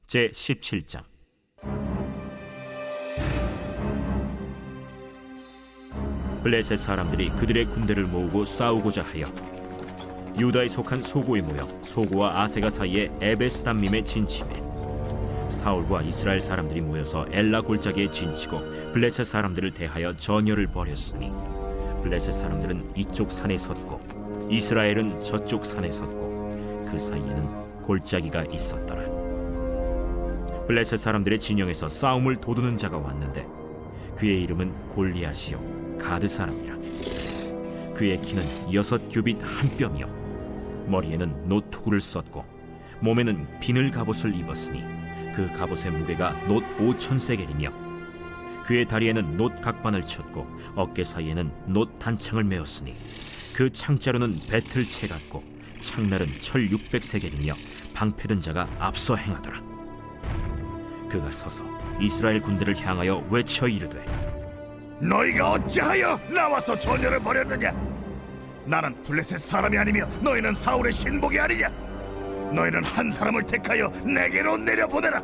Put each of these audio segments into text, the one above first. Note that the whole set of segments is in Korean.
제17장. 블레셋 사람들이 그들의 군대를 모으고 싸우고자 하여 유다에 속한 소고에 모여 소고와 아세가 사이에 에베스담밈에 진침해 사울과 이스라엘 사람들이 모여서 엘라 골짜기에 진치고 블레셋 사람들을 대하여 전열을 벌였으니 블레셋 사람들은 이쪽 산에 섰고 이스라엘은 저쪽 산에 섰고 그 사이에는 골짜기가 있었더라. 블레셋 사람들의 진영에서 싸움을 도두는 자가 왔는데 그의 이름은 골리앗이요 가드 사람이라. 그의 키는 6규빗 한 뼘이요 머리에는 노투구를 썼고 몸에는 비늘 갑옷을 입었으니 그 갑옷의 무게가 놋 5,000세겔이며 그의 다리에는 놋 각반을 쳤고 어깨 사이에는 놋 단창을 메었으니 그 창자루는 배틀채 같고 창날은 철 600세겔이며 방패든 자가 앞서 행하더라. 그가 서서 이스라엘 군대를 향하여 외쳐 이르되 너희가 어찌하여 나와서 전열을 벌였느냐? 나는 블레셋 사람이 아니며 너희는 사울의 신복이 아니냐? 너희는 한 사람을 택하여 내게로 내려보내라.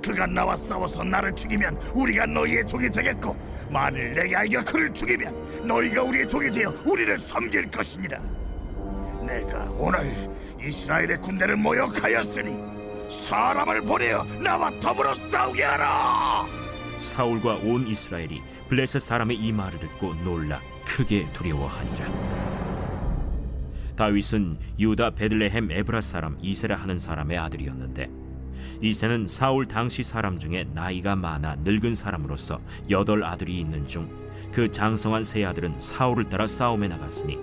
그가 나와 싸워서 나를 죽이면 우리가 너희의 종이 되겠고 만일 내게 아이가 그를 죽이면 너희가 우리의 종이 되어 우리를 섬길 것이니라. 내가 오늘 이스라엘의 군대를 모욕하였으니 사람을 보내어 나와 더불어 싸우게 하라. 사울과 온 이스라엘이 블레셋 사람의 이 말을 듣고 놀라 크게 두려워하니라. 다윗은 유다 베들레헴 에브라 사람 이세라 하는 사람의 아들이었는데 이세는 사울 당시 사람 중에 나이가 많아 늙은 사람으로서 8 아들이 있는 중 그 장성한 세 아들은 사울을 따라 싸움에 나갔으니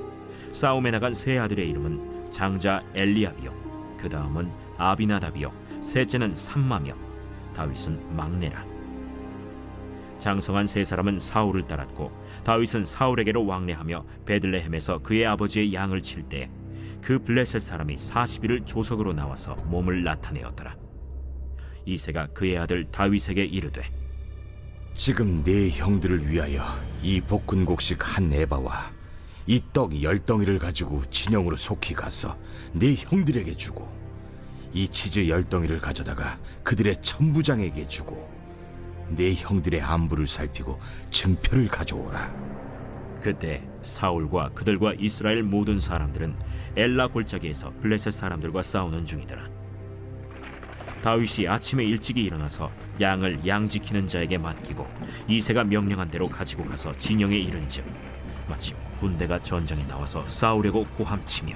싸움에 나간 세 아들의 이름은 장자 엘리압이요 그 다음은 아비나답이요 셋째는 삼마며 다윗은 막내라. 장성한 세 사람은 사울을 따랐고 다윗은 사울에게로 왕래하며 베들레헴에서 그의 아버지의 양을 칠 때 그 블레셋 사람이 40일을 조석으로 나와서 몸을 나타내었더라. 이새가 그의 아들 다윗에게 이르되 지금 네 형들을 위하여 이 볶은곡식 한 에바와 이 떡 10덩이를 가지고 진영으로 속히 가서 네 형들에게 주고 이 치즈 10덩이를 가져다가 그들의 천부장에게 주고 네 형들의 안부를 살피고 증표를 가져오라. 그때 사울과 그들과 이스라엘 모든 사람들은 엘라 골짜기에서 블레셋 사람들과 싸우는 중이더라. 다윗이 아침에 일찍이 일어나서 양을 양 지키는 자에게 맡기고 이새가 명령한 대로 가지고 가서 진영에 이른즉 마침 군대가 전장에 나와서 싸우려고 고함치며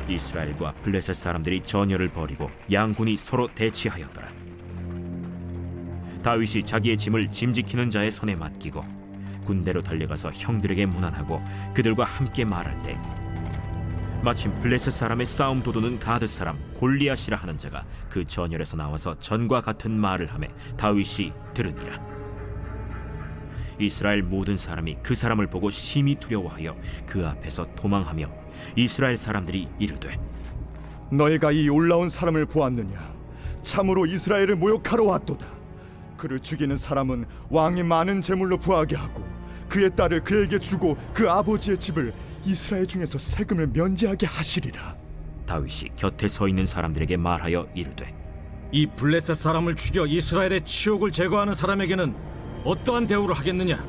이스라엘과 블레셋 사람들이 전열을 벌이고 양군이 서로 대치하였더라. 다윗이 자기의 짐을 짐 지키는 자의 손에 맡기고 군대로 달려가서 형들에게 문안하고 그들과 함께 말할 때 마침 블레셋 사람의 싸움 도두는 가드 사람 골리앗이라 하는 자가 그 전열에서 나와서 전과 같은 말을 하매 다윗이 들으니라. 이스라엘 모든 사람이 그 사람을 보고 심히 두려워하여 그 앞에서 도망하며 이스라엘 사람들이 이르되 너희가 이 올라온 사람을 보았느냐? 참으로 이스라엘을 모욕하러 왔도다. 그를 죽이는 사람은 왕이 많은 재물로 부하게 하고 그의 딸을 그에게 주고 그 아버지의 집을 이스라엘 중에서 세금을 면제하게 하시리라. 다윗이 곁에 서 있는 사람들에게 말하여 이르되 이 블레셋 사람을 죽여 이스라엘의 치욕을 제거하는 사람에게는 어떠한 대우를 하겠느냐?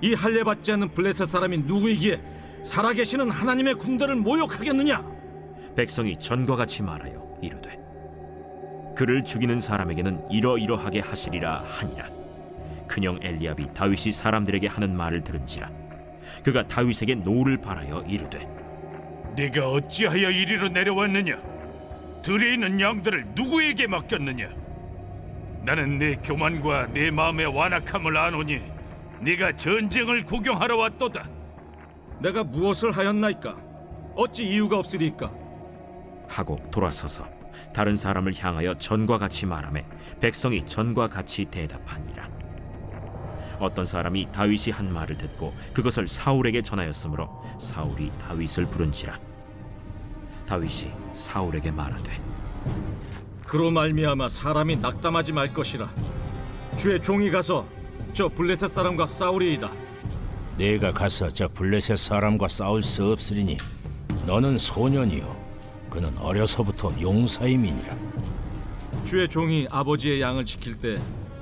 이 할례받지 않는 블레셋 사람이 누구이기에 살아계시는 하나님의 군대를 모욕하겠느냐? 백성이 전과 같이 말하여 이르되 그를 죽이는 사람에게는 이러이러하게 하시리라 하니라. 큰형 엘리압이 다윗이 사람들에게 하는 말을 들은지라 그가 다윗에게 노를 바라여 이르되 네가 어찌하여 이리로 내려왔느냐? 들에 있는 양들을 누구에게 맡겼느냐? 나는 네 교만과 네 마음의 완악함을 아노니 네가 전쟁을 구경하러 왔도다. 내가 무엇을 하였나이까? 어찌 이유가 없으리까? 하고 돌아서서 다른 사람을 향하여 전과 같이 말하매 백성이 전과 같이 대답하니라. 어떤 사람이 다윗이 한 말을 듣고 그것을 사울에게 전하였으므로 사울이 다윗을 부른지라. 다윗이 사울에게 말하되 그로 말미암아 사람이 낙담하지 말 것이라. 주의 종이 가서 저 블레셋 사람과 싸우리이다. 내가 가서 저 블레셋 사람과 싸울 수 없으리니 너는 소년이요 그는 어려서부터 용사임이니라. 주의 종이 아버지의 양을 지킬 때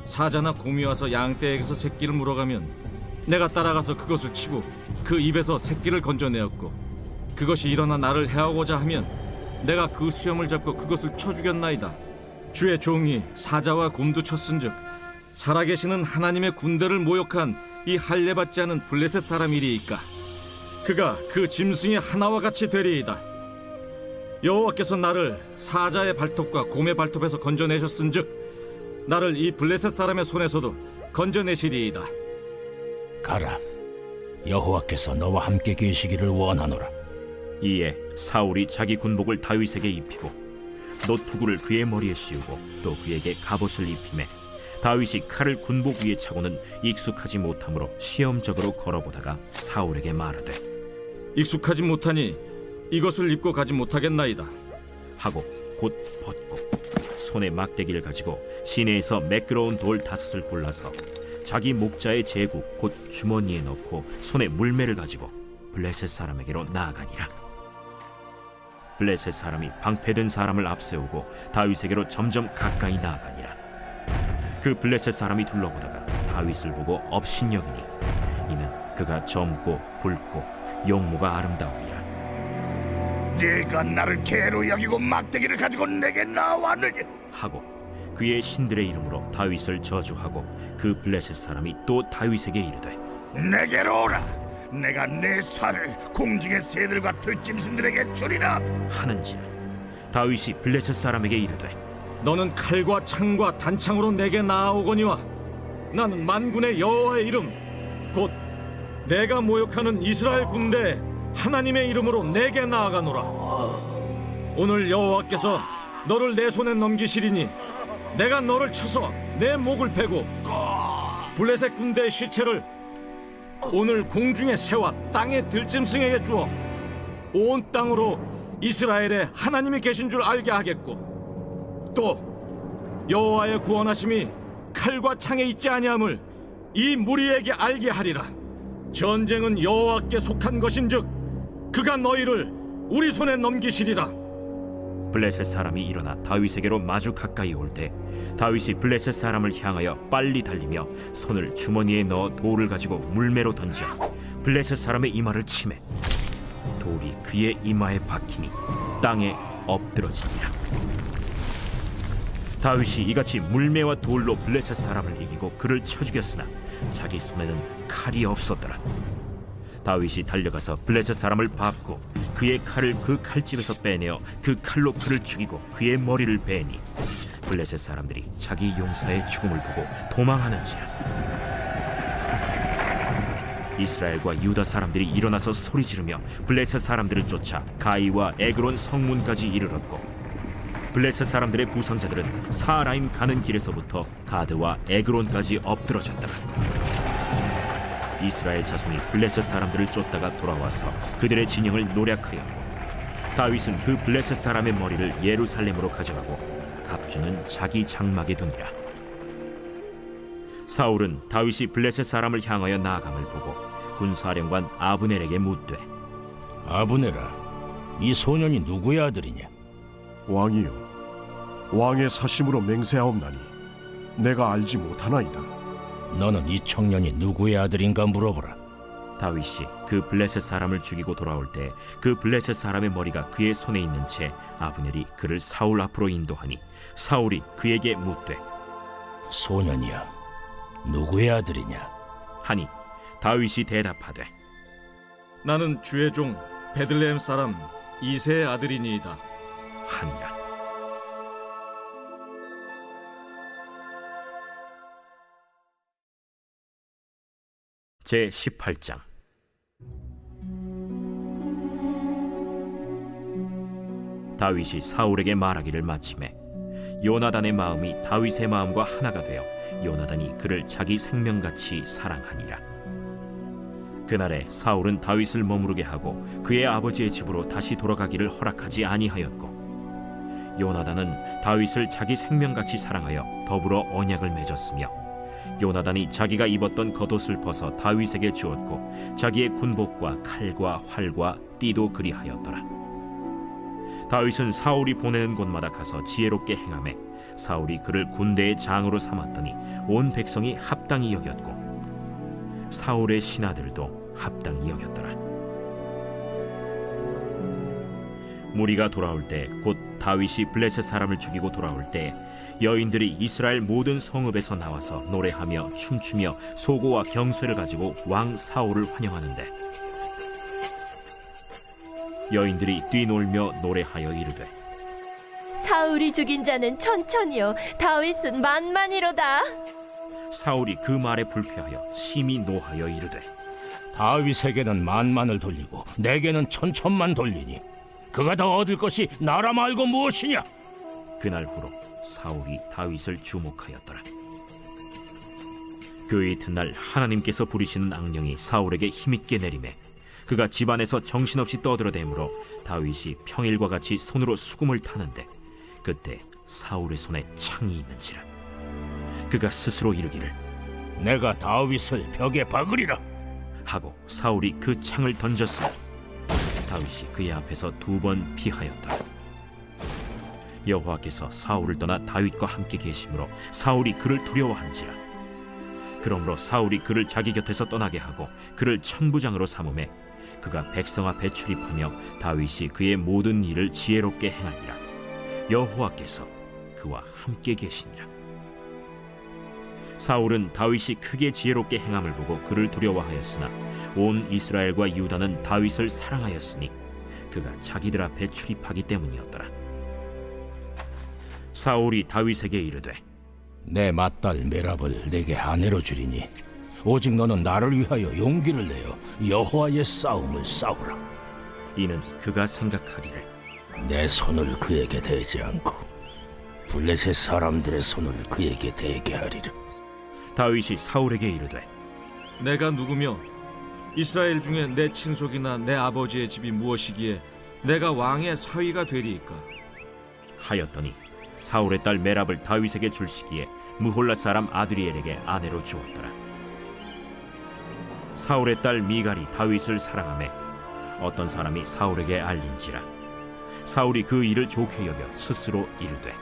사자나 곰이 와서 양떼에게서 새끼를 물어가면 내가 따라가서 그것을 치고 그 입에서 새끼를 건져내었고, 그것이 일어나 나를 해하고자 하면 내가 그 수염을 잡고 그것을 쳐 죽였나이다. 주의 종이 사자와 곰도 쳤은즉 살아계시는 하나님의 군대를 모욕한 이 할례받지 않은 블레셋 사람이리이까 그가 그 짐승의 하나와 같이 되리이다. 여호와께서 나를 사자의 발톱과 곰의 발톱에서 건져내셨은즉 나를 이 블레셋 사람의 손에서도 건져내시리이다. 가라. 여호와께서 너와 함께 계시기를 원하노라. 이에 사울이 자기 군복을 다윗에게 입히고 노투구를 그의 머리에 씌우고 또 그에게 갑옷을 입히매 다윗이 칼을 군복 위에 차고는 익숙하지 못하므로 시험적으로 걸어보다가 사울에게 말하되 익숙하지 못하니 이것을 입고 가지 못하겠나이다 하고 곧 벗고 손에 막대기를 가지고 시내에서 매끄러운 돌 5을 골라서 자기 목자의 제국 곧 주머니에 넣고 손에 물매를 가지고 블레셋 사람에게로 나아가니라. 블레셋 사람이 방패든 사람을 앞세우고 다윗에게로 점점 가까이 나아가니라. 그 블레셋 사람이 둘러보다가 다윗을 보고 업신여기니 이는 그가 젊고 붉고 용모가 아름다움이라. 네가 나를 개로 여기고 막대기를 가지고 내게 나왔느냐? 하고 그의 신들의 이름으로 다윗을 저주하고 그 블레셋 사람이 또 다윗에게 이르되 내게로 오라. 내가 내 살을 공중의 새들과 들짐승들에게 주리라. 하는지라. 다윗이 블레셋 사람에게 이르되 너는 칼과 창과 단창으로 내게 나아오거니와 나는 만군의 여호와의 이름 곧 내가 모욕하는 이스라엘 군대 하나님의 이름으로 내게 나아가노라. 오늘 여호와께서 너를 내 손에 넘기시리니 내가 너를 쳐서 내 목을 베고 블레셋 군대의 시체를 오늘 공중의 새와 땅의 들짐승에게 주어 온 땅으로 이스라엘에 하나님이 계신 줄 알게 하겠고 또 여호와의 구원하심이 칼과 창에 있지 아니함을 이 무리에게 알게 하리라. 전쟁은 여호와께 속한 것인즉 그가 너희를 우리 손에 넘기시리라. 블레셋 사람이 일어나 다윗에게로 마주 가까이 올 때 다윗이 블레셋 사람을 향하여 빨리 달리며 손을 주머니에 넣어 돌을 가지고 물매로 던져 블레셋 사람의 이마를 치매 돌이 그의 이마에 박히니 땅에 엎드러지니라. 다윗이 이같이 물매와 돌로 블레셋 사람을 이기고 그를 쳐 죽였으나 자기 손에는 칼이 없었더라. 다윗이 달려가서 블레셋 사람을 밟고 그의 칼을 그 칼집에서 빼내어 그 칼로 그를 죽이고 그의 머리를 베니 블레셋 사람들이 자기 용사의 죽음을 보고 도망하는지라. 이스라엘과 유다 사람들이 일어나서 소리 지르며 블레셋 사람들을 쫓아 가이와 에그론 성문까지 이르렀고 블레셋 사람들의 부상자들은 사라임 가는 길에서부터 가드와 에그론까지 엎드러졌더라. 이스라엘 자손이 블레셋 사람들을 쫓다가 돌아와서 그들의 진영을 노략하였고 다윗은 그 블레셋 사람의 머리를 예루살렘으로 가져가고 갑주는 자기 장막에 두니라. 사울은 다윗이 블레셋 사람을 향하여 나아감을 보고 군사령관 아브넬에게 묻되 아브네라, 이 소년이 누구의 아들이냐? 왕이요, 왕의 사심으로 맹세하옵나니 내가 알지 못하나이다. 너는 이 청년이 누구의 아들인가 물어보라. 다윗이 그 블레셋 사람을 죽이고 돌아올 때 그 블레셋 사람의 머리가 그의 손에 있는 채 아브넬이 그를 사울 앞으로 인도하니 사울이 그에게 묻되 소년이야, 누구의 아들이냐? 하니 다윗이 대답하되 나는 주의 종 베들레헴 사람 이새의 아들이니이다 하니라. 제 18장. 다윗이 사울에게 말하기를 마치매 요나단의 마음이 다윗의 마음과 하나가 되어 요나단이 그를 자기 생명같이 사랑하니라. 그날에 사울은 다윗을 머무르게 하고 그의 아버지의 집으로 다시 돌아가기를 허락하지 아니하였고 요나단은 다윗을 자기 생명같이 사랑하여 더불어 언약을 맺었으며 요나단이 자기가 입었던 겉옷을 벗어 다윗에게 주었고 자기의 군복과 칼과 활과 띠도 그리하였더라. 다윗은 사울이 보내는 곳마다 가서 지혜롭게 행하매 사울이 그를 군대의 장으로 삼았더니 온 백성이 합당히 여겼고 사울의 신하들도 합당히 여겼더라. 무리가 돌아올 때 곧 다윗이 블레셋 사람을 죽이고 돌아올 때 여인들이 이스라엘 모든 성읍에서 나와서 노래하며 춤추며 소고와 경쇠를 가지고 왕 사울을 환영하는데 여인들이 뛰놀며 노래하여 이르되 사울이 죽인 자는 천천히요 다윗은 만만이로다. 사울이 그 말에 불쾌하여 심히 노하여 이르되 다윗에게는 만만을 돌리고 내게는 천천만 돌리니 그가 더 얻을 것이 나라 말고 무엇이냐? 그날 후로 사울이 다윗을 주목하였더라. 그 이튿날 하나님께서 부리시는 악령이 사울에게 힘있게 내리매 그가 집안에서 정신없이 떠들어대므로 다윗이 평일과 같이 손으로 수금을 타는데 그때 사울의 손에 창이 있는지라. 그가 스스로 이르기를 내가 다윗을 벽에 박으리라 하고 사울이 그 창을 던졌으니 다윗이 그의 앞에서 2번 피하였더라. 여호와께서 사울을 떠나 다윗과 함께 계심으로 사울이 그를 두려워한지라. 그러므로 사울이 그를 자기 곁에서 떠나게 하고 그를 천부장으로 삼음에 그가 백성 앞에 출입하며 다윗이 그의 모든 일을 지혜롭게 행하니라. 여호와께서 그와 함께 계시니라. 사울은 다윗이 크게 지혜롭게 행함을 보고 그를 두려워하였으나 온 이스라엘과 유다는 다윗을 사랑하였으니 그가 자기들 앞에 출입하기 때문이었더라. 사울이 다윗에게 이르되 내 맏딸 메랍을 내게 아내로 주리니 오직 너는 나를 위하여 용기를 내어 여호와의 싸움을 싸우라. 이는 그가 생각하기를 내 손을 그에게 대지 않고 블레셋 사람들의 손을 그에게 대게 하리라. 다윗이 사울에게 이르되 내가 누구며 이스라엘 중에 내 친속이나 내 아버지의 집이 무엇이기에 내가 왕의 사위가 되리이까? 하였더니 사울의 딸 메랍을 다윗에게 줄 시기에 무홀라 사람 아드리엘에게 아내로 주었더라. 사울의 딸 미갈이 다윗을 사랑하매 어떤 사람이 사울에게 알린지라. 사울이 그 일을 좋게 여겨 스스로 이르되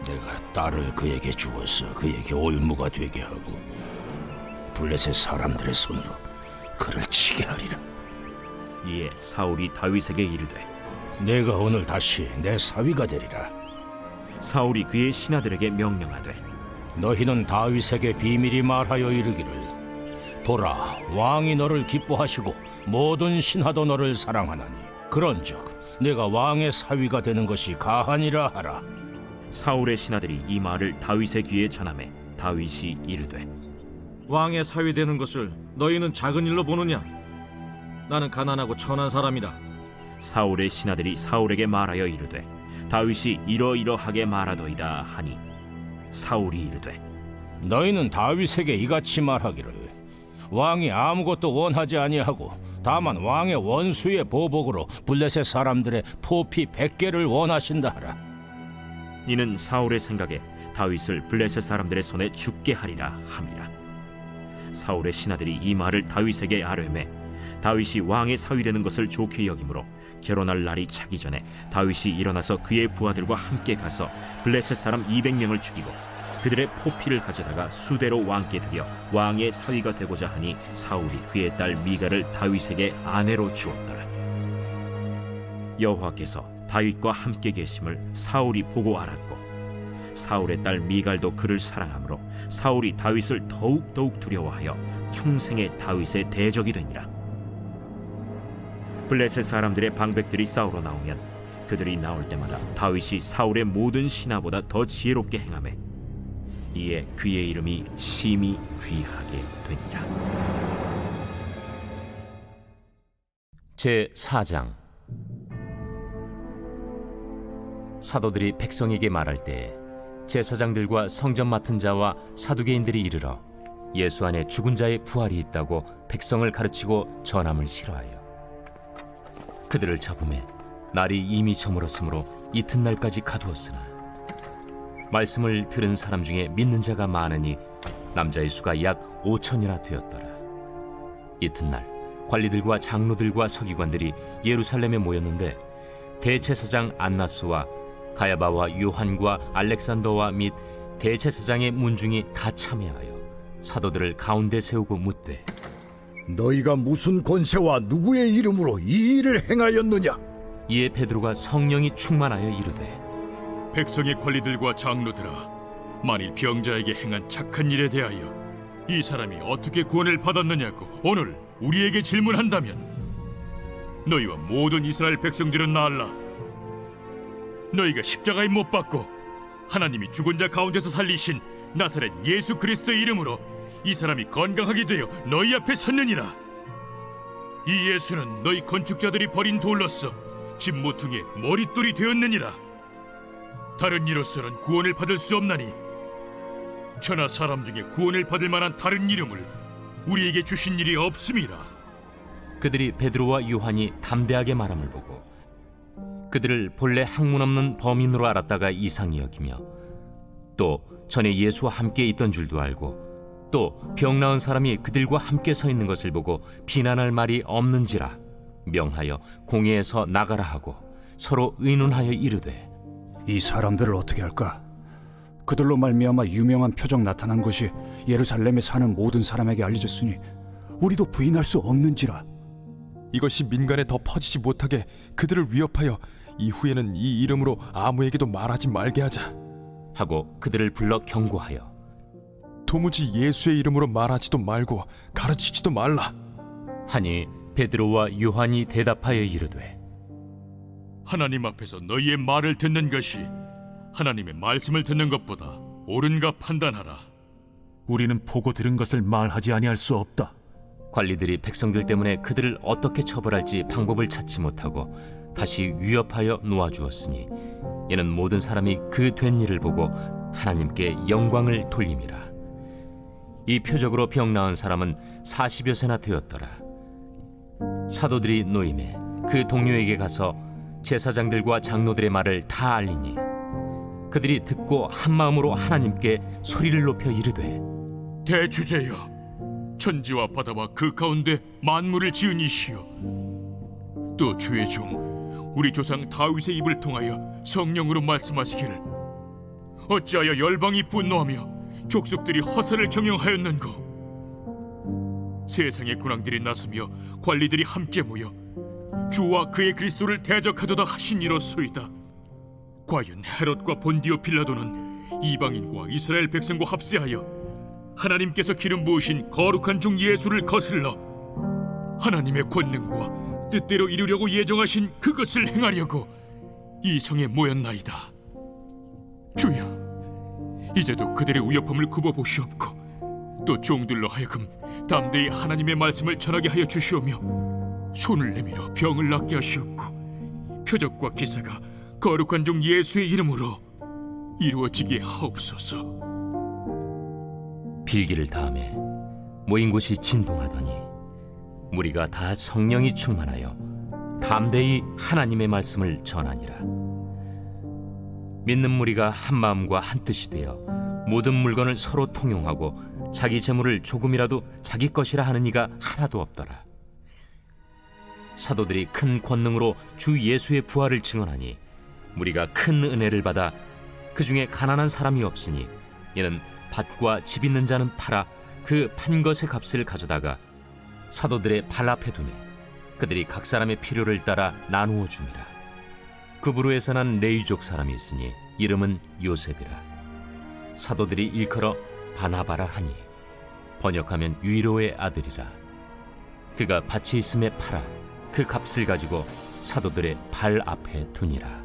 내가 딸을 그에게 주어서 그에게 올무가 되게 하고 블레셋 사람들의 손으로 그를 치게 하리라. 이에 사울이 다윗에게 이르되 내가 오늘 다시 내 사위가 되리라. 사울이 그의 신하들에게 명령하되 너희는 다윗에게 비밀히 말하여 이르기를 보라, 왕이 너를 기뻐하시고 모든 신하도 너를 사랑하나니 그런즉 내가 왕의 사위가 되는 것이 가하니라 하라. 사울의 신하들이 이 말을 다윗의 귀에 전하매 다윗이 이르되 왕의 사위 되는 것을 너희는 작은 일로 보느냐? 나는 가난하고 천한 사람이다. 사울의 신하들이 사울에게 말하여 이르되 다윗이 이러이러하게 말하도이다 하니 사울이 이르되 너희는 다윗에게 이같이 말하기를 왕이 아무것도 원하지 아니하고 다만 왕의 원수의 보복으로 블레셋 사람들의 포피 100개를 원하신다 하라. 이는 사울의 생각에 다윗을 블레셋 사람들의 손에 죽게 하리라 함이라. 사울의 신하들이 이 말을 다윗에게 아뢰매 다윗이 왕의 사위 되는 것을 좋게 여기므로 결혼할 날이 차기 전에 다윗이 일어나서 그의 부하들과 함께 가서 블레셋 사람 200명을 죽이고 그들의 포피를 가져다가 수대로 왕께 드려 왕의 사위가 되고자 하니 사울이 그의 딸 미갈을 다윗에게 아내로 주었더라. 여호와께서 다윗과 함께 계심을 사울이 보고 알았고 사울의 딸 미갈도 그를 사랑하므로 사울이 다윗을 더욱 두려워하여 평생의 다윗의 대적이 되니라. 블레셋 사람들의 방백들이 싸우러 나오면 그들이 나올 때마다 다윗이 사울의 모든 신하보다 더 지혜롭게 행하매 이에 그의 이름이 심히 귀하게 되니라. 제4장. 사도들이 백성에게 말할 때 제사장들과 성전 맡은 자와 사두개인들이 이르러 예수 안에 죽은 자의 부활이 있다고 백성을 가르치고 전함을 싫어하여 그들을 잡음에 날이 이미 저물었으므로 이튿날까지 가두었으나 말씀을 들은 사람 중에 믿는 자가 많으니 남자의 수가 약 5천이나 되었더라. 이튿날 관리들과 장로들과 서기관들이 예루살렘에 모였는데 대제사장 안나스와 가야바와 요한과 알렉산더와 및 대제사장의 문중이 다 참여하여 사도들을 가운데 세우고 묻되 너희가 무슨 권세와 누구의 이름으로 이 일을 행하였느냐? 이에 베드로가 성령이 충만하여 이르되 백성의 관리들과 장로들아, 만일 병자에게 행한 착한 일에 대하여 이 사람이 어떻게 구원을 받았느냐고 오늘 우리에게 질문한다면 너희와 모든 이스라엘 백성들은 알라. 너희가 십자가에 못 박고 하나님이 죽은 자 가운데서 살리신 나사렛 예수 그리스도의 이름으로 이 사람이 건강하게 되어 너희 앞에 섰느니라. 이 예수는 너희 건축자들이 버린 돌로서 집 모퉁이의 머릿돌이 되었느니라. 다른 이로서는 구원을 받을 수 없나니 천하 사람 중에 구원을 받을 만한 다른 이름을 우리에게 주신 일이 없음이라. 그들이 베드로와 요한이 담대하게 말함을 보고 그들을 본래 학문 없는 범인으로 알았다가 이상히 여기며 또 전에 예수와 함께 있던 줄도 알고 또 병 나은 사람이 그들과 함께 서 있는 것을 보고 비난할 말이 없는지라 명하여 공회에서 나가라 하고 서로 의논하여 이르되 이 사람들을 어떻게 할까? 그들로 말미암아 유명한 표적 나타난 것이 예루살렘에 사는 모든 사람에게 알려졌으니 우리도 부인할 수 없는지라. 이것이 민간에 더 퍼지지 못하게 그들을 위협하여 이후에는 이 이름으로 아무에게도 말하지 말게 하자 하고 그들을 불러 경고하여 도무지 예수의 이름으로 말하지도 말고 가르치지도 말라 하니 베드로와 요한이 대답하여 이르되 하나님 앞에서 너희의 말을 듣는 것이 하나님의 말씀을 듣는 것보다 옳은가 판단하라. 우리는 보고 들은 것을 말하지 아니할 수 없다. 관리들이 백성들 때문에 그들을 어떻게 처벌할지 방법을 찾지 못하고 다시 위협하여 놓아주었으니 이는 모든 사람이 그 된 일을 보고 하나님께 영광을 돌림이라. 이 표적으로 병 나은 사람은 40여 세나 되었더라. 사도들이 노임에 그 동료에게 가서 제사장들과 장로들의 말을 다 알리니 그들이 듣고 한 마음으로 하나님께 소리를 높여 이르되 대주제여, 천지와 바다와 그 가운데 만물을 지은 이시여, 또 주의 종 우리 조상 다윗의 입을 통하여 성령으로 말씀하시기를 어찌하여 열방이 분노하며 족속들이 허사를 경영하였는고. 세상의 군왕들이 나서며 관리들이 함께 모여 주와 그의 그리스도를 대적하도다 하신 이로소이다. 과연 헤롯과 본디오 빌라도는 이방인과 이스라엘 백성과 합세하여 하나님께서 기름 부으신 거룩한 종 예수를 거슬러 하나님의 권능과 뜻대로 이루려고 예정하신 그것을 행하려고 이 성에 모였나이다. 주여, 이제도 그들의 위협함을 굽어보시옵고 또 종들로 하여금 담대히 하나님의 말씀을 전하게 하여 주시오며 손을 내밀어 병을 낫게 하시옵고 표적과 기사가 거룩한 종 예수의 이름으로 이루어지게 하옵소서. 빌기를 다음에 모인 곳이 진동하더니 무리가 다 성령이 충만하여 담대히 하나님의 말씀을 전하니라. 믿는 무리가 한 마음과 한 뜻이 되어 모든 물건을 서로 통용하고 자기 재물을 조금이라도 자기 것이라 하는 이가 하나도 없더라. 사도들이 큰 권능으로 주 예수의 부활을 증언하니 무리가 큰 은혜를 받아 그 중에 가난한 사람이 없으니 이는 밭과 집 있는 자는 팔아 그 판 것의 값을 가져다가 사도들의 발 앞에 두니 그들이 각 사람의 필요를 따라 나누어 줍니다. 그부로에서 난 레위족 사람이 있으니 이름은 요셉이라. 사도들이 일컬어 바나바라 하니 번역하면 위로의 아들이라. 그가 밭이 있음에 팔아 그 값을 가지고 사도들의 발 앞에 두니라.